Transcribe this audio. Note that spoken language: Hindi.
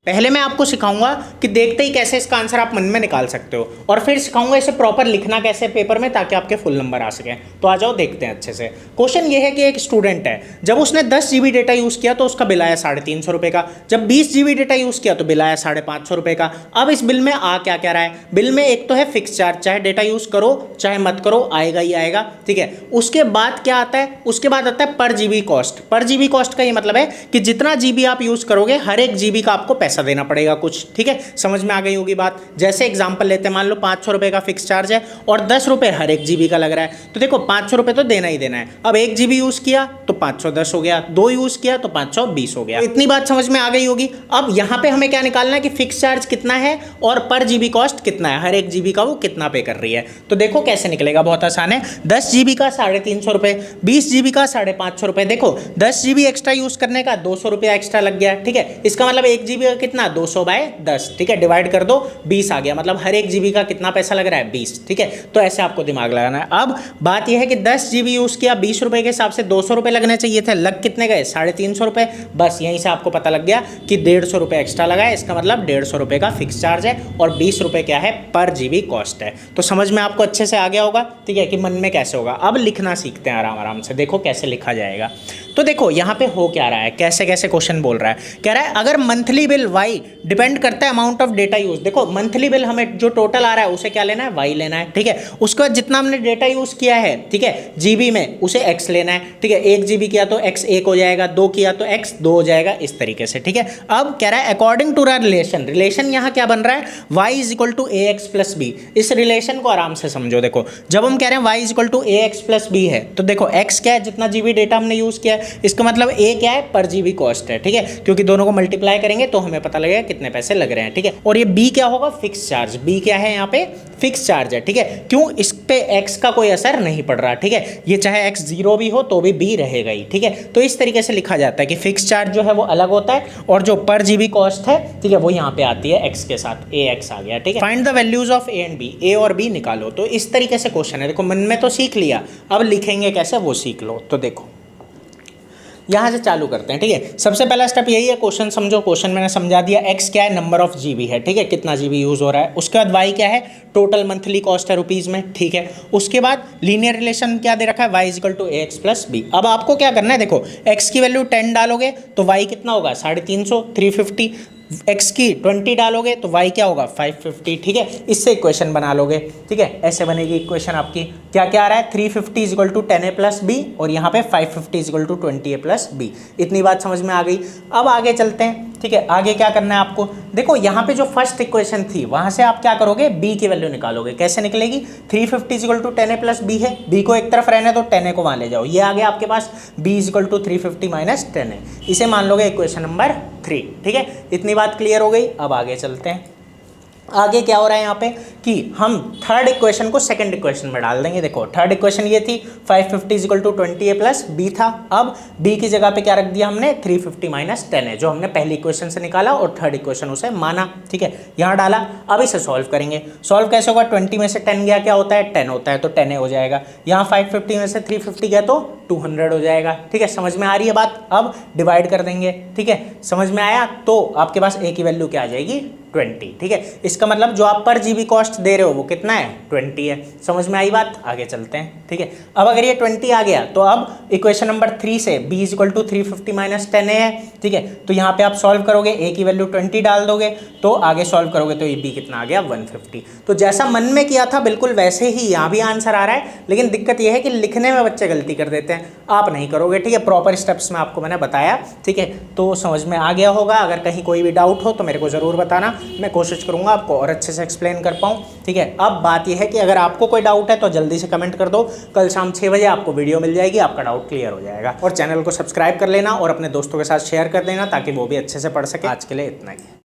पहले मैं आपको सिखाऊंगा कि देखते ही कैसे इसका आंसर आप मन में निकाल सकते हो, और फिर सिखाऊंगा इसे प्रॉपर लिखना कैसे पेपर में ताकि आपके फुल नंबर आ सकें। तो आ जाओ देखते हैं अच्छे से। क्वेश्चन ये है कि एक स्टूडेंट है, जब उसने 10 GB डेटा यूज़ किया तो उसका बिल आया 350 रुपये का। जब 20 GB डेटा यूज़ किया तो बिल आया 550 रुपये का। अब इस बिल में आ क्या क्या रहा है? बिल में एक तो है फिक्स चार्ज, चाहे डेटा यूज़ करो चाहे मत करो आएगा ही आएगा, ठीक है। उसके बाद क्या आता है? उसके बाद आता है पर GB कॉस्ट। पर GB कॉस्ट का ये मतलब है कि जितना GB आप यूज़ करोगे हर एक GB का आपको पैसा देना पड़ेगा कुछ, ठीक है। समझ में आ गई होगी बात। जैसे एग्जांपल लेते हैं, मान लो 500 रुपये का फिक्स चार्ज है और 10 रुपये हर एक GB का लग रहा है, तो देखो 500 रुपये तो देना ही देना है। अब 1 GB यूज़ किया तो 510 हो गया, 2 यूज़ किया तो 520 हो गया। तो इतनी बात समझ में आ गई होगी। अब यहाँ पे हमें क्या निकालना है कि फिक्स चार्ज कितना है और पर GB कॉस्ट कितना है, हर एक GB का वो कितना पे कर रही है। तो देखो कैसे निकलेगा, बहुत आसान है। 10 GB का 350 रुपये, 20 GB का 550 रुपये। देखो 10 GB एक्स्ट्रा यूज़ करने का 200 रुपया एक्स्ट्रा लग गया, ठीक है। इसका मतलब 1 GB का कितना, 200/10, ठीक है। डिवाइड कर दो, 20 आ गया, मतलब हर एक GB का कितना पैसा लग रहा है, 20, ठीक है। तो ऐसे आपको दिमाग लगाना है। अब बात यह है कि 10 GB यूज़ किया, 20 रुपये के हिसाब से 200 रुपये लगने चाहिए थे, लग कितने गए, 350 रुपये। बस यहीं से आपको पता लग गया कि 150 रुपये एक्स्ट्रा लगा है, इसका मतलब 150 रुपये का फिक्स चार्ज है और 20 रुपये क्या है, पर GB कॉस्ट है। तो समझ में आपको अच्छे से आ गया होगा, ठीक है, कि मन में कैसे होगा। अब लिखना सीखते हैं आराम आराम से, देखो कैसे लिखा जाएगा। तो देखो यहाँ पे हो क्या रहा है, कैसे कैसे क्वेश्चन बोल रहा है। कह रहा है अगर मंथली बिल वाई डिपेंड करता है अमाउंट ऑफ डेटा यूज। देखो मंथली बिल हमें जो टोटल आ रहा है उसे क्या लेना है, वाई लेना है, ठीक है। उसके बाद जितना हमने डेटा यूज किया है, ठीक है, GB में, उसे एक्स लेना है, ठीक है। 1 GB किया तो एक्स 1 हो जाएगा, 2 किया तो एक्स 2 हो जाएगा, इस तरीके से, ठीक है। अब कह रहा है अकॉर्डिंग टू रिलेशन यहाँ क्या बन रहा है, y = ax + b। इस रिलेशन को आराम से समझो। देखो जब हम कह रहे हैं y = ax + b है, तो देखो x क्या है, जितना GB डेटा हमने यूज किया है, इसका मतलब a क्या है, पर GB कॉस्ट है, ठीक है। क्योंकि दोनों को मल्टीप्लाई करेंगे तो हमें पता लगेगा कितने पैसे लग रहे हैं, ठीक है। और ये b क्या होगा, फिक्स चार्ज। b क्या है यहाँ पे, फिक्स चार्ज है, ठीक है। क्यों, इस पे x का कोई असर नहीं पड़ रहा, ठीक है। ये चाहे x 0 भी हो तो भी b रहेगा ही, ठीक है। तो इस तरीके से लिखा जाता है कि फिक्स चार्ज जो है वो अलग होता है और जो पर GB कॉस्ट है, ठीक है, वो यहाँ पे आती है x के साथ, ax आ गया, ठीक है। Find the values of a and b, a और b निकालो। तो इस तरीके से क्वेश्चन है। देखो मन में तो सीख लिया, अब लिखेंगे कैसे वो सीख लो। तो देखो यहाँ से चालू करते हैं, ठीक है। सबसे पहला स्टेप यही है, क्वेश्चन समझो। क्वेश्चन मैंने समझा दिया, x क्या है, नंबर ऑफ GB है, ठीक है, कितना GB यूज हो रहा है। उसके बाद y क्या है, टोटल मंथली कॉस्ट है रुपीज में, ठीक है। उसके बाद लीनियर रिलेशन क्या दे रखा है, y = ax + b। अब आपको क्या करना है, देखो x की वैल्यू 10 डालोगे तो y कितना होगा, 350, 350। x की 20 डालोगे तो y क्या होगा, 550, ठीक है। इससे इक्वेशन बना लोगे, ठीक है। ऐसे बनेगी इक्वेशन आपकी। क्या क्या आ रहा है, 350 = 10a + b और यहाँ पे 550 = 20a + b। इतनी बात समझ में आ गई। अब आगे चलते हैं, ठीक है। आगे क्या करना है आपको, देखो यहाँ पे जो फर्स्ट इक्वेशन थी वहाँ से आप क्या करोगे, b की वैल्यू निकालोगे। कैसे निकलेगी, 350 = 10a + b है, b को एक तरफ रहने दो, 10a को वहाँ ले जाओ। ये आ गया आपके पास b = 350 - 10a। इसे मान लोगे इक्वेशन नंबर 3, ठीक है। इतनी बात क्लियर हो गई। अब आगे चलते हैं। आगे क्या हो रहा है यहाँ पे कि हम थर्ड इक्वेशन को सेकंड इक्वेशन में डाल देंगे। देखो थर्ड इक्वेशन ये थी, 550 = 20a + b था। अब b की जगह पे क्या रख दिया हमने, 350 - 10 है, जो हमने पहली इक्वेशन से निकाला और थर्ड इक्वेशन उसे माना, ठीक है। यहाँ डाला। अब इसे सॉल्व करेंगे। सॉल्व कैसे होगा, 20 में से 10 गया क्या होता है, 10 होता है, तो 10a हो जाएगा। यहाँ 550 में से 350 गया तो 200 हो जाएगा, ठीक है। समझ में आ रही है बात। अब डिवाइड कर देंगे, ठीक है। समझ में आया, तो आपके पास a की वैल्यू क्या आ जाएगी, 20, ठीक है। इसका मतलब जो आप पर GB कॉस्ट दे रहे हो वो कितना है, 20 है। समझ में आई बात। आगे चलते हैं, ठीक है। अब अगर ये 20 आ गया तो अब इक्वेशन नंबर 3 से b = 350 - 10a है, ठीक है। तो यहाँ पे आप सॉल्व करोगे, a की वैल्यू 20 डाल दोगे, तो आगे सॉल्व करोगे तो ये b कितना आ गया, 150। तो जैसा मन में किया था बिल्कुल वैसे ही यहाँ भी आंसर आ रहा है, लेकिन दिक्कत यह है कि लिखने में बच्चे गलती कर देते हैं। आप नहीं करोगे, ठीक है। प्रॉपर स्टेप्स में आपको मैंने बताया, ठीक है। तो समझ में आ गया होगा। अगर कहीं कोई भी डाउट हो तो मेरे को ज़रूर बताना, मैं कोशिश करूंगा आपको और अच्छे से एक्सप्लेन कर पाऊँ, ठीक है। अब बात यह है कि अगर आपको कोई डाउट है तो जल्दी से कमेंट कर दो, कल शाम 6 बजे आपको वीडियो मिल जाएगी, आपका डाउट क्लियर हो जाएगा। और चैनल को सब्सक्राइब कर लेना और अपने दोस्तों के साथ शेयर कर देना ताकि वो भी अच्छे से पढ़ सके। आज के लिए इतना ही।